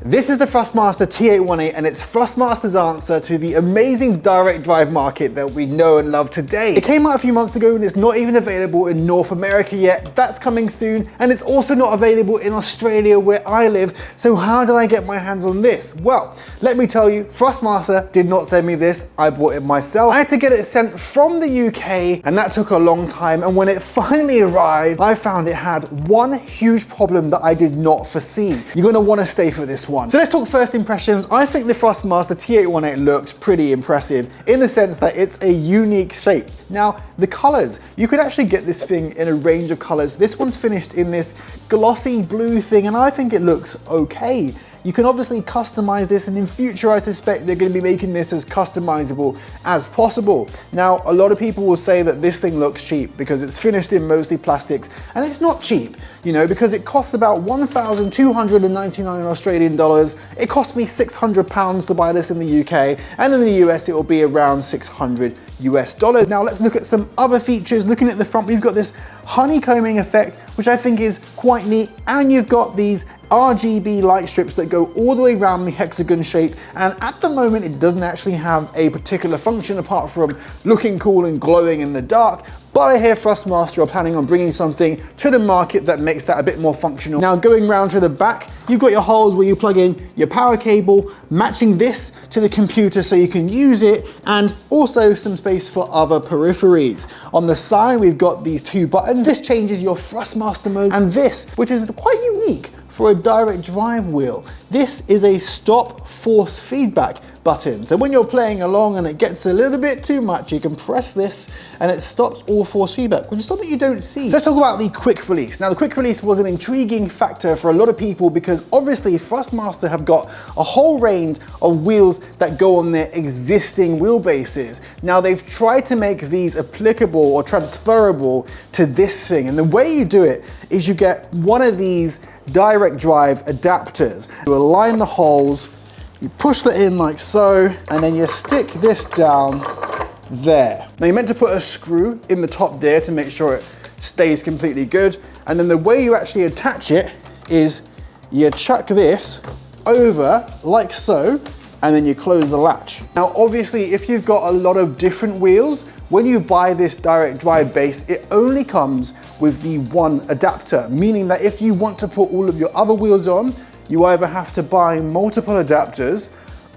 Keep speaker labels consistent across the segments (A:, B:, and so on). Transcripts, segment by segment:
A: This is the Thrustmaster T818 and it's Thrustmaster's answer to the amazing direct drive market that we know and love today. It came out a few months ago and it's not even available in North America yet. That's coming soon, and it's also not available in Australia where I live. So how did I get my hands on this? Well, let me tell you, Thrustmaster did not send me this. I bought it myself. I had to get it sent from the UK and that took a long time, and when it finally arrived, I found it had one huge problem that I did not foresee. You're gonna wanna stay for this one. So let's talk first impressions. I think the Thrustmaster T818 looks pretty impressive in the sense that it's a unique shape. Now, the colors, you could actually get this thing in a range of colors. This one's finished in this glossy blue thing, and I think it looks okay. You can obviously customize this, and in future I suspect they're going to be making this as customizable as possible. Now, a lot of people will say that this thing looks cheap because it's finished in mostly plastics, and it's not cheap, you know, because it costs about 1,299 Australian dollars. It cost me £600 to buy this in the UK, and in the US it will be around 600 US dollars. Now let's look at some other features. Looking at the front, we've got this honeycombing effect, which I think is quite neat, and you've got these RGB light strips that go all the way around the hexagon shape, and at the moment it doesn't actually have a particular function apart from looking cool and glowing in the dark. But I hear Thrustmaster are planning on bringing something to the market that makes that a bit more functional. Now, going round to the back, you've got your holes where you plug in your power cable, matching this to the computer so you can use it, and also some space for other peripheries. On the side, we've got these two buttons. This changes your Thrustmaster mode, and this, which is quite unique for a direct drive wheel, this is a stop force feedback button. So when you're playing along and it gets a little bit too much, you can press this and it stops all force feedback, which is something you don't see. So let's talk about the quick release. Now, the quick release was an intriguing factor for a lot of people because obviously Thrustmaster have got a whole range of wheels that go on their existing wheelbases. Now, they've tried to make these applicable or transferable to this thing, and the way you do it is you get one of these direct drive adapters. You align the holes, you push that in like so, and then you stick this down there. Now, you're meant to put a screw in the top there to make sure it stays completely good. And then the way you actually attach it is you chuck this over like so, and then you close the latch. Now, obviously, if you've got a lot of different wheels, when you buy this direct drive base, it only comes with the one adapter, meaning that if you want to put all of your other wheels on, you either have to buy multiple adapters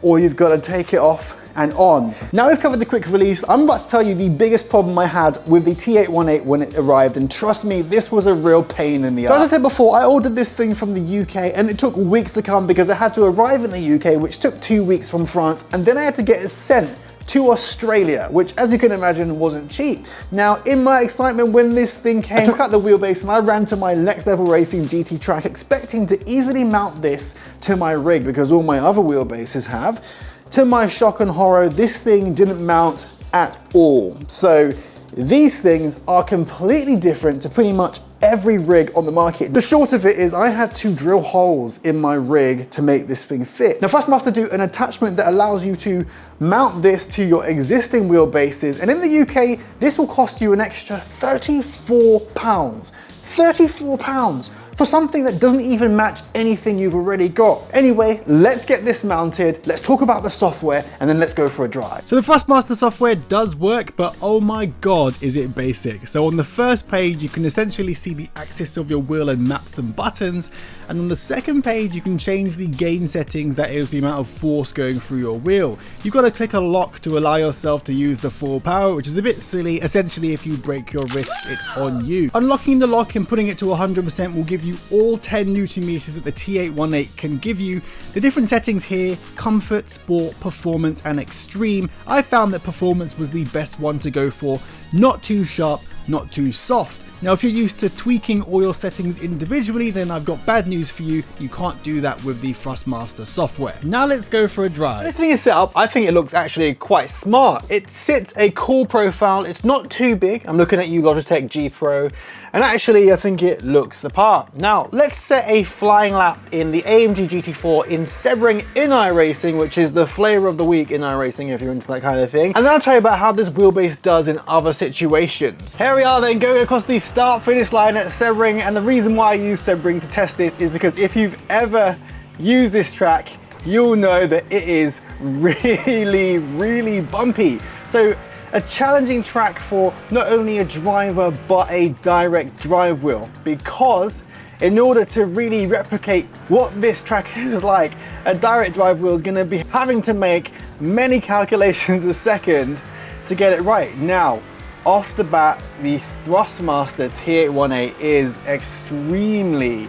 A: or you've got to take it off and on. Now we've covered the quick release, I'm about to tell you the biggest problem I had with the T818 when it arrived, and trust me, this was a real pain in the ass. So as I said before, I ordered this thing from the UK and it took weeks to come because it had to arrive in the UK, which took 2 weeks from France, and then I had to get it sent to Australia, which, as you can imagine, wasn't cheap. Now, in my excitement when this thing came, I took out the wheelbase and I ran to my Next Level Racing GT track expecting to easily mount this to my rig because all my other wheelbases have. To my shock and horror, this thing didn't mount at all. So these things are completely different to pretty much every rig on the market. The short of it is I had to drill holes in my rig to make this thing fit. Now, Thrustmaster do an attachment that allows you to mount this to your existing wheelbases, and in the UK, this will cost you an extra £34. £34 for something that doesn't even match anything you've already got. Anyway, let's get this mounted, let's talk about the software, and then let's go for a drive.
B: So the Thrustmaster software does work, but oh my god, is it basic. So on the first page, you can essentially see the axis of your wheel and map some buttons, and on the second page, you can change the gain settings, that is the amount of force going through your wheel. You've got to click a lock to allow yourself to use the full power, which is a bit silly. Essentially, if you break your wrist, it's on you. Unlocking the lock and putting it to 100% will give you all 10 Newton meters that the T818 can give you. The different settings here: comfort, sport, performance, and extreme. I found that performance was the best one to go for. Not too sharp, not too soft. Now, if you're used to tweaking all your settings individually, then I've got bad news for you. You can't do that with the Thrustmaster software. Now let's go for a drive.
A: This thing is set up, I think it looks actually quite smart. It sits a cool profile, it's not too big. I'm looking at you, Logitech G Pro, and actually I think it looks the part. Now let's set a flying lap in the AMG GT4 in Sebring in iRacing, which is the flavor of the week in iRacing if you're into that kind of thing. And then I'll tell you about how this wheelbase does in other situations. Here we are then, going across the start finish line at Sebring, and the reason why I use Sebring to test this is because if you've ever use this track, you'll know that it is really, really bumpy. So a challenging track for not only a driver, but a direct drive wheel, because in order to really replicate what this track is like, a direct drive wheel is going to be having to make many calculations a second to get it right. Now, off the bat, the Thrustmaster T818 is extremely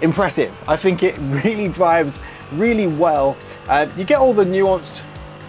A: impressive. I think it really drives really well. You get all the nuanced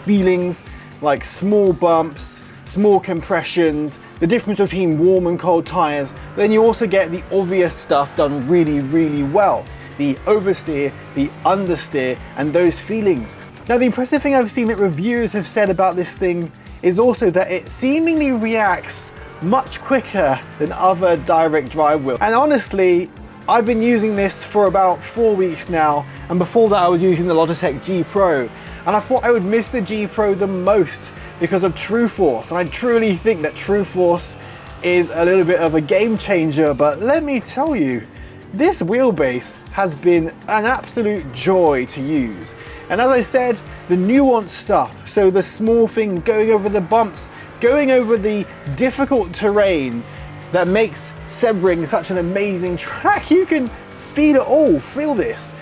A: feelings like small bumps, small compressions, the difference between warm and cold tires. Then you also get the obvious stuff done really, really well. The oversteer, the understeer, and those feelings. Now, the impressive thing I've seen that reviewers have said about this thing is also that it seemingly reacts much quicker than other direct drive wheels. And honestly, I've been using this for about 4 weeks now, and before that I was using the Logitech G Pro, and I thought I would miss the G Pro the most because of True Force, and I truly think that True Force is a little bit of a game changer. But let me tell you, this wheelbase has been an absolute joy to use. And as I said, the nuanced stuff, so the small things, going over the bumps, going over the difficult terrain that makes Sebring such an amazing track. You can feel it all, feel this.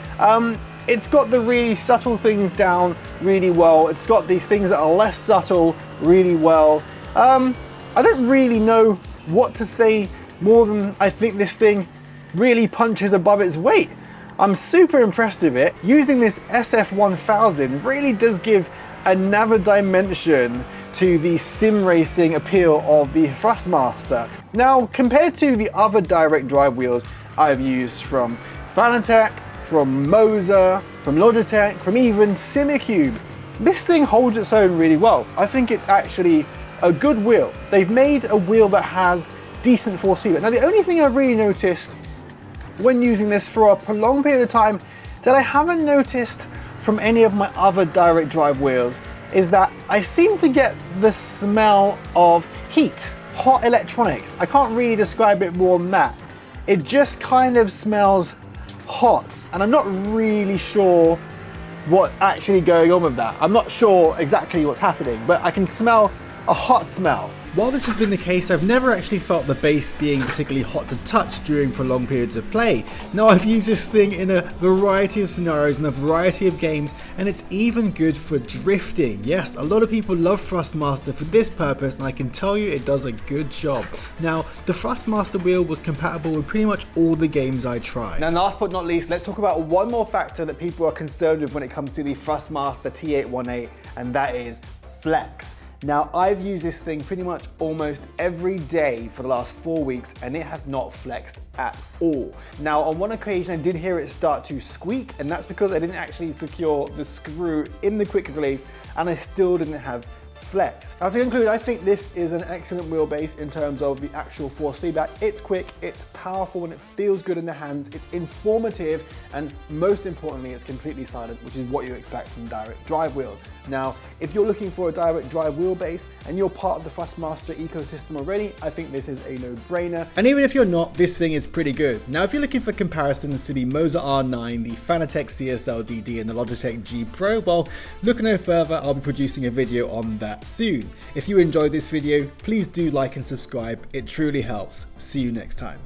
A: It's got the really subtle things down really well. It's got these things that are less subtle really well. I don't really know what to say more than I think this thing really punches above its weight. I'm super impressed with it. Using this SF1000 really does give another dimension to the sim racing appeal of the Thrustmaster. Now, compared to the other direct drive wheels I've used from Fanatec, from Moza, from Logitech, from even Simucube, this thing holds its own really well. I think it's actually a good wheel. They've made a wheel that has decent force feedback. Now, the only thing I've really noticed when using this for a prolonged period of time that I haven't noticed from any of my other direct drive wheels is that I seem to get the smell of heat, hot electronics. I can't really describe it more than that. It just kind of smells hot, and I'm not really sure what's actually going on with that. I'm not sure exactly what's happening, but I can smell a hot smell.
B: While this has been the case, I've never actually felt the bass being particularly hot to touch during prolonged periods of play. Now, I've used this thing in a variety of scenarios and a variety of games, and it's even good for drifting. Yes, a lot of people love Thrustmaster for this purpose, and I can tell you it does a good job. Now, the Thrustmaster wheel was compatible with pretty much all the games I tried.
A: Now, last but not least, let's talk about one more factor that people are concerned with when it comes to the Thrustmaster T818, and that is flex. Now, I've used this thing pretty much almost every day for the last 4 weeks, and it has not flexed at all. Now, on one occasion I did hear it start to squeak, and that's because I didn't actually secure the screw in the quick release, and I still didn't have flex. Now, to conclude, I think this is an excellent wheelbase in terms of the actual force feedback. It's quick, it's powerful, and it feels good in the hand. It's informative, and most importantly, it's completely silent, which is what you expect from direct drive wheels. Now, if you're looking for a direct drive wheelbase and you're part of the Thrustmaster ecosystem already, I think this is a no-brainer.
B: And even if you're not, this thing is pretty good. Now, if you're looking for comparisons to the Moza R9, the Fanatec CSL DD, and the Logitech G Pro, well, look no further. I'll be producing a video on that soon. If you enjoyed this video, please do like and subscribe. It truly helps. See you next time.